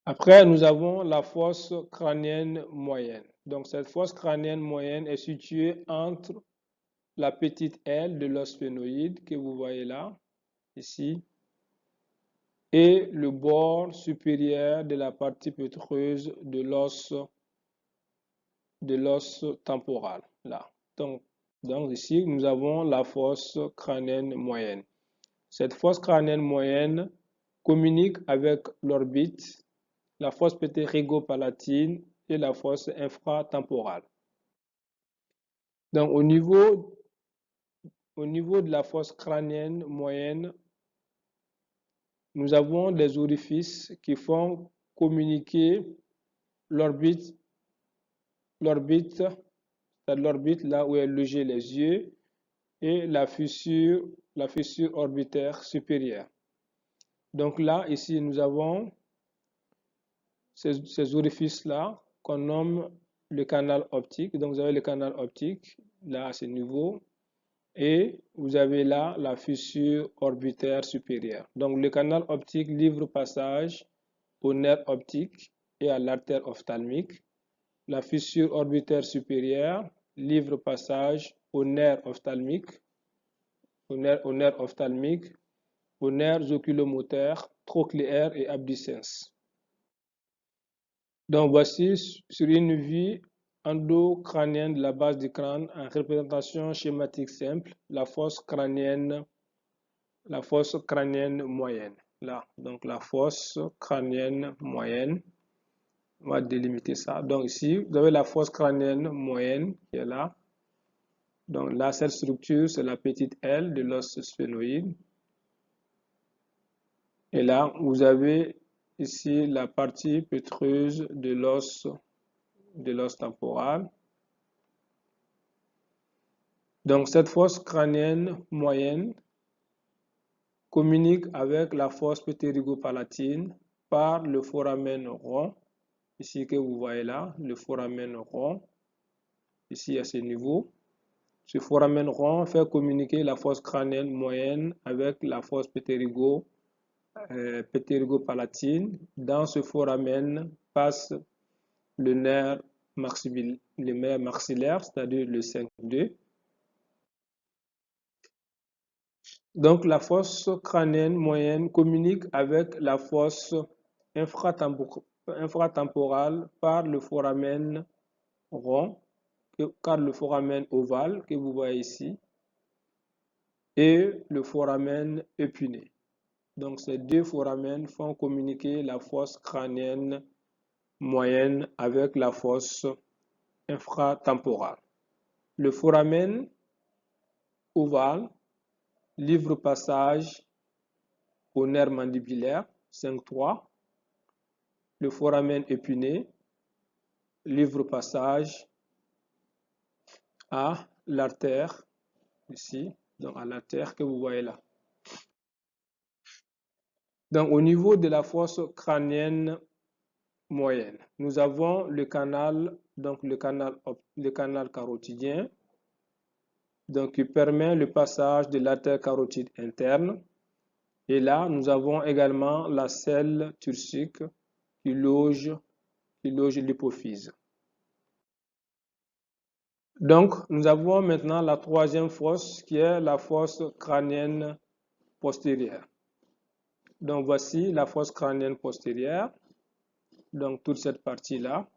Après, nous avons la fosse crânienne moyenne. Donc, cette fosse crânienne moyenne est située entre la petite aile de l'os sphénoïde que vous voyez là, ici, et le bord supérieur de la partie pétreuse de l'os temporal, là. Donc, ici, nous avons la fosse crânienne moyenne. Cette fosse crânienne moyenne communique avec l'orbite, la fosse ptérygopalatine et la fosse infratemporale. Donc, au niveau de la fosse crânienne moyenne, nous avons des orifices qui font communiquer l'orbite là où est logé les yeux et la fissure orbitaire supérieure. Donc là, ici, nous avons ces orifices-là qu'on nomme le canal optique. Donc vous avez le canal optique là à ce niveau et vous avez là la fissure orbitaire supérieure. Donc le canal optique livre passage au nerf optique et à l'artère ophtalmique. La fissure orbitaire supérieure livre passage au nerf ophtalmique, aux nerfs oculomoteurs, trochléaires et abducens. Donc voici sur une vue endocrânienne de la base du crâne en représentation schématique simple, la fosse crânienne moyenne. Là, donc la fosse crânienne moyenne. On va délimiter ça. Donc ici, vous avez la fosse crânienne moyenne qui est là. Donc là, cette structure, c'est la petite aile de l'os sphénoïde. Et là, vous avez ici la partie pétreuse de l'os temporal. Donc cette fosse crânienne moyenne communique avec la fosse ptérygopalatine par le foramen rond, ici que vous voyez là, le foramen rond, ici à ce niveau. Ce foramen rond fait communiquer la fosse crânienne moyenne avec la fosse ptérygopalatine. Dans ce foramen passe le nerf maxillaire, c'est-à-dire le 5-2. Donc la fosse crânienne moyenne communique avec la fosse infratemporale par le foramen rond, car le foramen ovale que vous voyez ici, et le foramen épiné. Donc ces deux foramens font communiquer la fosse crânienne moyenne avec la fosse infratemporale. Le foramen ovale livre passage au nerf mandibulaire 5-3. Le foramen épiné livre passage à l'artère ici, donc à l'artère que vous voyez là. Donc au niveau de la fosse crânienne moyenne, nous avons le canal, donc le canal carotidien, donc qui permet le passage de l'artère carotide interne. Et là, nous avons également la selle turcique qui loge l'hypophyse. Donc, nous avons maintenant la troisième fosse qui est la fosse crânienne postérieure. Donc, voici la fosse crânienne postérieure. Donc, toute cette partie-là.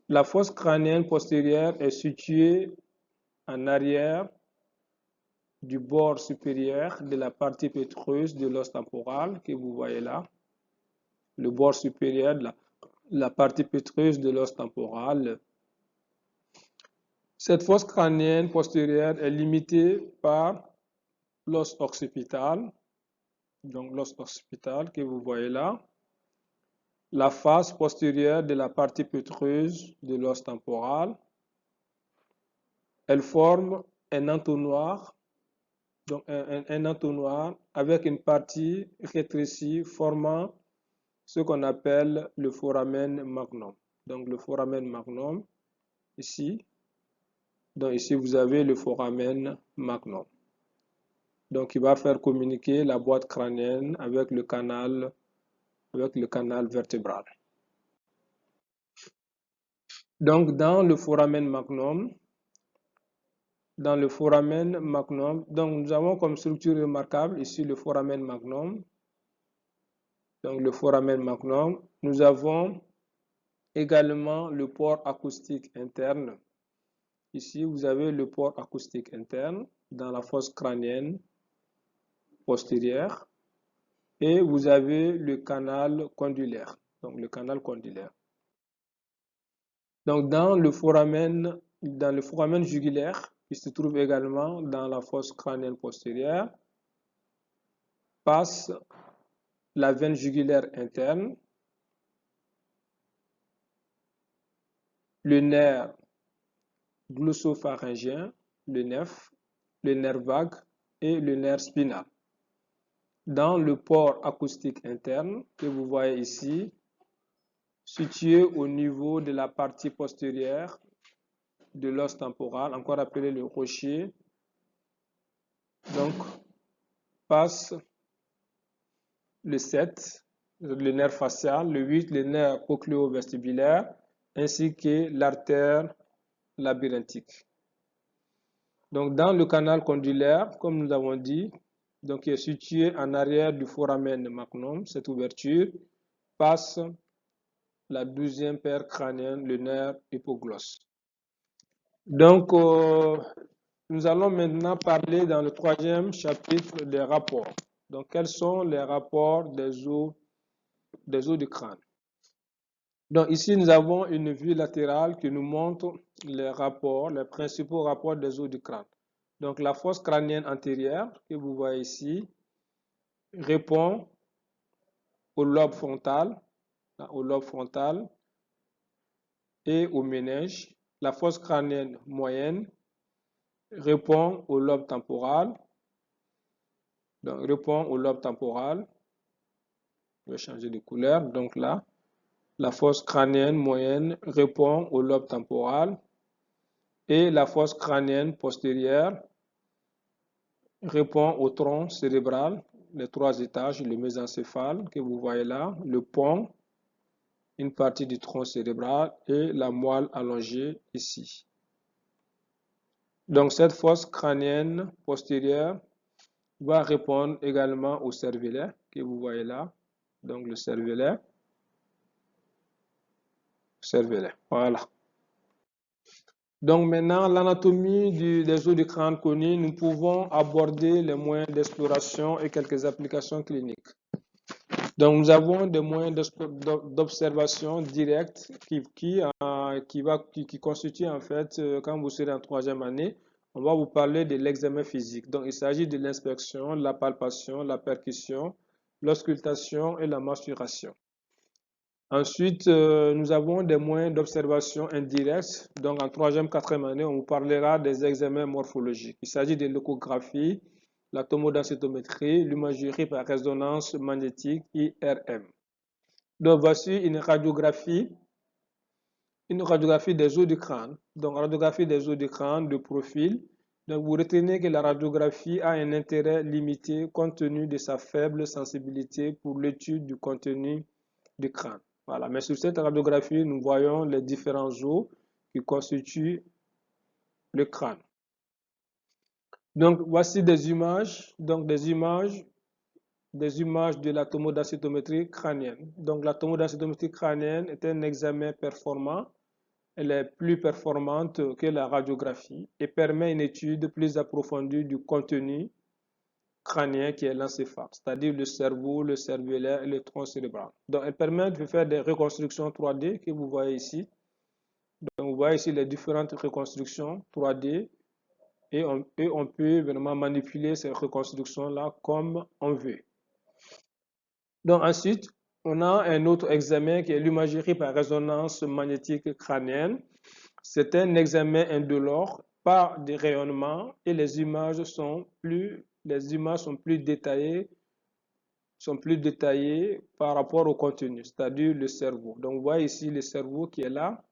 La fosse crânienne postérieure est située en arrière du bord supérieur de la partie pétreuse de l'os temporal que vous voyez là. Le bord supérieur de la partie pétreuse de l'os temporal. Cette fosse crânienne postérieure est limitée par l'os occipital, donc l'os occipital que vous voyez là, la face postérieure de la partie pétreuse de l'os temporal. Elle forme un entonnoir, donc un entonnoir avec une partie rétrécie formant ce qu'on appelle le foramen magnum. Donc le foramen magnum ici. Donc ici vous avez le foramen magnum. Donc il va faire communiquer la boîte crânienne avec le canal vertébral. Donc dans le foramen magnum, donc nous avons comme structure remarquable ici le foramen magnum. Donc le foramen magnum, nous avons également le port acoustique interne. Ici vous avez le port acoustique interne dans la fosse crânienne postérieure. Et vous avez le canal condylère. Donc le canal condylère. Donc dans le foramen jugulaire, qui se trouve également dans la fosse crânienne postérieure, passe la veine jugulaire interne, le nerf glossopharyngien, le nerf vague et le nerf spinal. Dans le port acoustique interne que vous voyez ici, situé au niveau de la partie postérieure de l'os temporal, encore appelé le rocher, donc passe le 7, le nerf facial, le 8, le nerf cochléo-vestibulaire, ainsi que l'artère labyrinthique. Donc dans le canal condylère, comme nous avons dit, donc qui est situé en arrière du foramen magnum, cette ouverture passe la 12e paire crânienne, le nerf hypoglosse. Donc nous allons maintenant parler dans le troisième chapitre des rapports. Donc quels sont les rapports des os du crâne? Donc ici, nous avons une vue latérale qui nous montre les rapports, les principaux rapports des os du crâne. Donc la fosse crânienne antérieure que vous voyez ici répond au lobe frontal et au méninge. La fosse crânienne moyenne répond au lobe temporal. Donc répond au lobe temporal. Je vais changer de couleur. Donc là, la fosse crânienne moyenne répond au lobe temporal et la fosse crânienne postérieure répond au tronc cérébral, les trois étages, le mésencéphale que vous voyez là, le pont, une partie du tronc cérébral et la moelle allongée ici. Donc cette fosse crânienne postérieure va répondre également au cervelet que vous voyez là. Donc le cervelet, voilà. Donc maintenant, l'anatomie des os du crâne connus, nous pouvons aborder les moyens d'exploration et quelques applications cliniques. Donc nous avons des moyens d'observation directe qui constituent en fait, quand vous serez en troisième année, on va vous parler de l'examen physique. Donc il s'agit de l'inspection, la palpation, la percussion, l'auscultation et la mensuration. Ensuite, nous avons des moyens d'observation indirects. Donc, en troisième, quatrième année, on vous parlera des examens morphologiques. Il s'agit de l'échographie, la tomodensitométrie, l'imagerie par résonance magnétique, IRM. Donc, voici une radiographie des os du crâne. Donc, radiographie des os du crâne de profil. Donc, vous retenez que la radiographie a un intérêt limité compte tenu de sa faible sensibilité pour l'étude du contenu du crâne. Voilà. Mais sur cette radiographie, nous voyons les différents os qui constituent le crâne. Donc, voici des images. Donc, des images de la tomodensitométrie crânienne. Donc, la tomodensitométrie crânienne est un examen performant. Elle est plus performante que la radiographie et permet une étude plus approfondie du contenu crânien qui est l'encéphale, c'est-à-dire le cerveau, le cervelet et le tronc cérébral. Donc, elle permet de faire des reconstructions 3D que vous voyez ici. Donc, vous voyez ici les différentes reconstructions 3D et on peut vraiment manipuler ces reconstructions-là comme on veut. Donc, ensuite, on a un autre examen qui est l'imagerie par résonance magnétique crânienne. C'est un examen indolore, pas de rayonnement et les images sont plus détaillées par rapport au contenu, c'est-à-dire le cerveau. Donc, vous voyez ici le cerveau qui est là,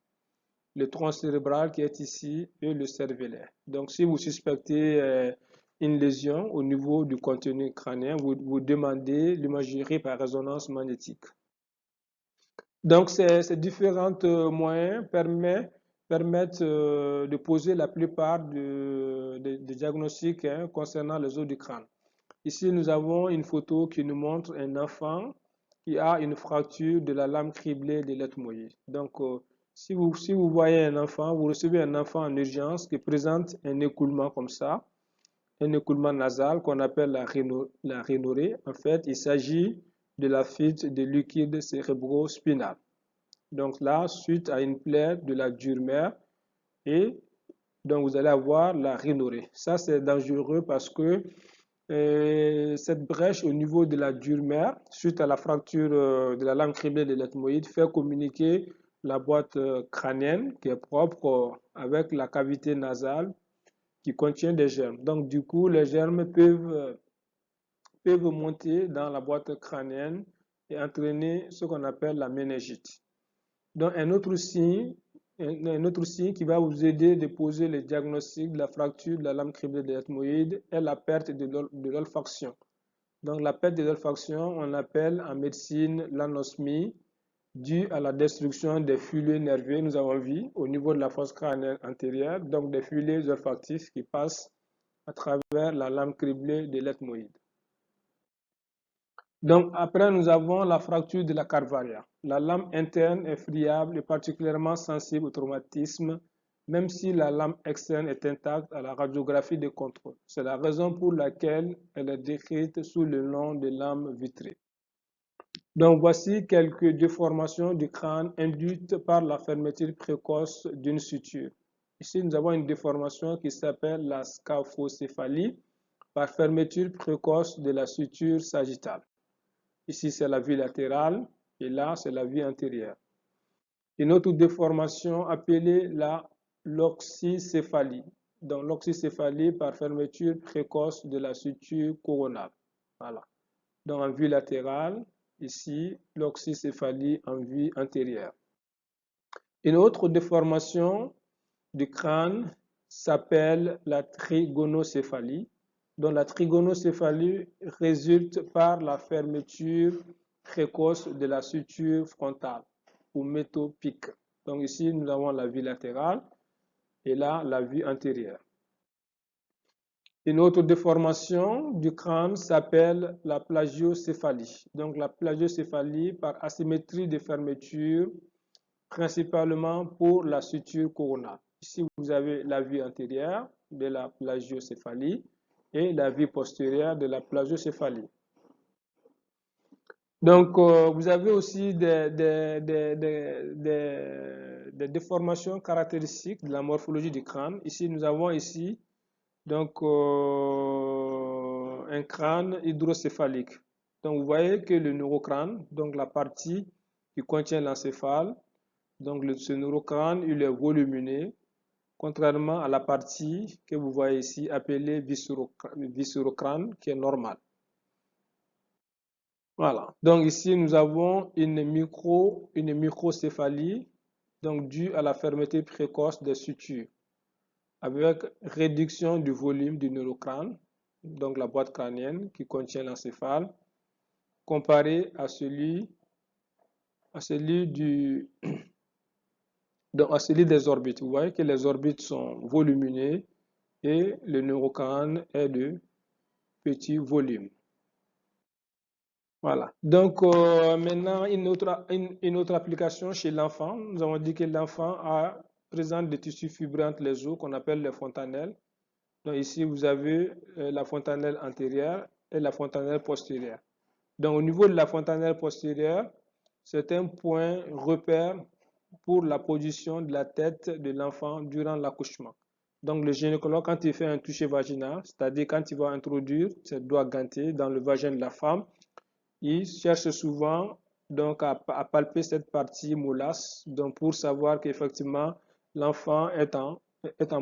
le tronc cérébral qui est ici et le cervelet. Donc, si vous suspectez une lésion au niveau du contenu crânien, vous demandez l'imagerie par résonance magnétique. Donc, ces différents moyens permettent de poser la plupart des diagnostics concernant les os du crâne. Ici, nous avons une photo qui nous montre un enfant qui a une fracture de la lame criblée de l'ethmoïde. Donc, si vous voyez un enfant, vous recevez un enfant en urgence qui présente un écoulement comme ça, un écoulement nasal qu'on appelle la rhinorrhée. En fait, il s'agit de la fuite de liquide cérébro-spinal. Donc là, suite à une plaie de la dure-mère, et donc vous allez avoir la rhinorrhée. Ça, c'est dangereux parce que cette brèche au niveau de la dure-mère, suite à la fracture de la lame criblée de l'ethmoïde, fait communiquer la boîte crânienne qui est propre avec la cavité nasale qui contient des germes. Donc du coup, les germes peuvent monter dans la boîte crânienne et entraîner ce qu'on appelle la méningite. Donc un autre signe qui va vous aider de poser le diagnostic de la fracture de la lame criblée de l'ethmoïde est la perte de l'olfaction. Donc la perte de l'olfaction, on l'appelle en médecine l'anosmie, due à la destruction des filets nerveux, nous avons vu, au niveau de la fosse crânienne antérieure, donc des filets olfactifs qui passent à travers la lame criblée de l'ethmoïde. Donc après, nous avons la fracture de la carvaria. La lame interne est friable et particulièrement sensible au traumatisme, même si la lame externe est intacte à la radiographie de contrôle. C'est la raison pour laquelle elle est décrite sous le nom de lame vitrée. Donc, voici quelques déformations du crâne induites par la fermeture précoce d'une suture. Ici, nous avons une déformation qui s'appelle la scaphocéphalie par fermeture précoce de la suture sagittale. Ici, c'est la vue latérale et là, c'est la vue antérieure. Une autre déformation appelée la loxicéphalie. Donc, loxicéphalie par fermeture précoce de la suture coronale. Voilà. Donc, en vue latérale, ici, loxicéphalie en vue antérieure. Une autre déformation du crâne s'appelle la trigonocéphalie. Donc, la trigonocéphalie résulte par la fermeture précoce de la suture frontale ou métopique. Donc, ici, nous avons la vue latérale et là, la vue antérieure. Une autre déformation du crâne s'appelle la plagiocéphalie. Donc, la plagiocéphalie par asymétrie de fermeture, principalement pour la suture coronale. Ici, vous avez la vue antérieure de la plagiocéphalie et la vue postérieure de la plagiocéphalie. Donc, vous avez aussi des déformations caractéristiques de la morphologie du crâne. Ici, nous avons ici donc un crâne hydrocéphalique. Donc, vous voyez que le neurocrâne, donc la partie qui contient l'encéphale, donc ce neurocrâne, il est volumineux, contrairement à la partie que vous voyez ici appelée viscérocrâne, qui est normale. Voilà. Donc ici, nous avons une microcéphalie, donc due à la fermeté précoce des sutures, avec réduction du volume du neurocrâne, donc la boîte crânienne qui contient l'encéphale, comparé à celui des orbites. Vous voyez que les orbites sont volumineux et le neurocrâne est de petit volume. Voilà. Donc, maintenant, une autre application chez l'enfant. Nous avons dit que l'enfant présente des tissus fibrés entre les os qu'on appelle les fontanelles. Donc, ici, vous avez la fontanelle antérieure et la fontanelle postérieure. Donc, au niveau de la fontanelle postérieure, c'est un point repère pour la position de la tête de l'enfant durant l'accouchement. Donc, le gynécologue, quand il fait un toucher vaginal, c'est-à-dire quand il va introduire ses doigts gantés dans le vagin de la femme, il cherche souvent donc à palper cette partie molasse donc pour savoir qu'effectivement l'enfant est en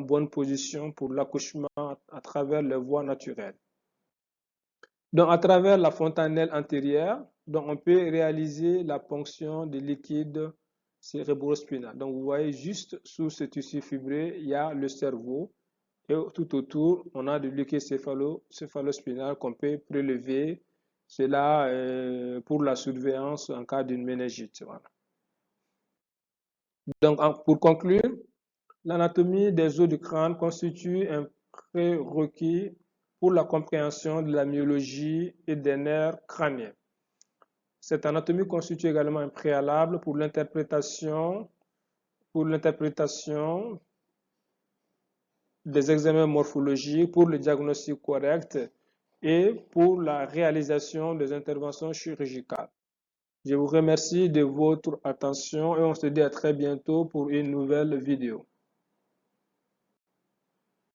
bonne position pour l'accouchement à travers les voies naturelles. Donc à travers la fontanelle antérieure, donc on peut réaliser la ponction du liquide cérébrospinal. Donc vous voyez juste sous ce tissu fibré, il y a le cerveau et tout autour, on a du liquide céphalospinal qu'on peut prélever. C'est là pour la surveillance en cas d'une méningite. Voilà. Donc, pour conclure, l'anatomie des os du crâne constitue un prérequis pour la compréhension de la myologie et des nerfs crâniens. Cette anatomie constitue également un préalable pour l'interprétation des examens morphologiques, pour le diagnostic correct et pour la réalisation des interventions chirurgicales. Je vous remercie de votre attention et on se dit à très bientôt pour une nouvelle vidéo.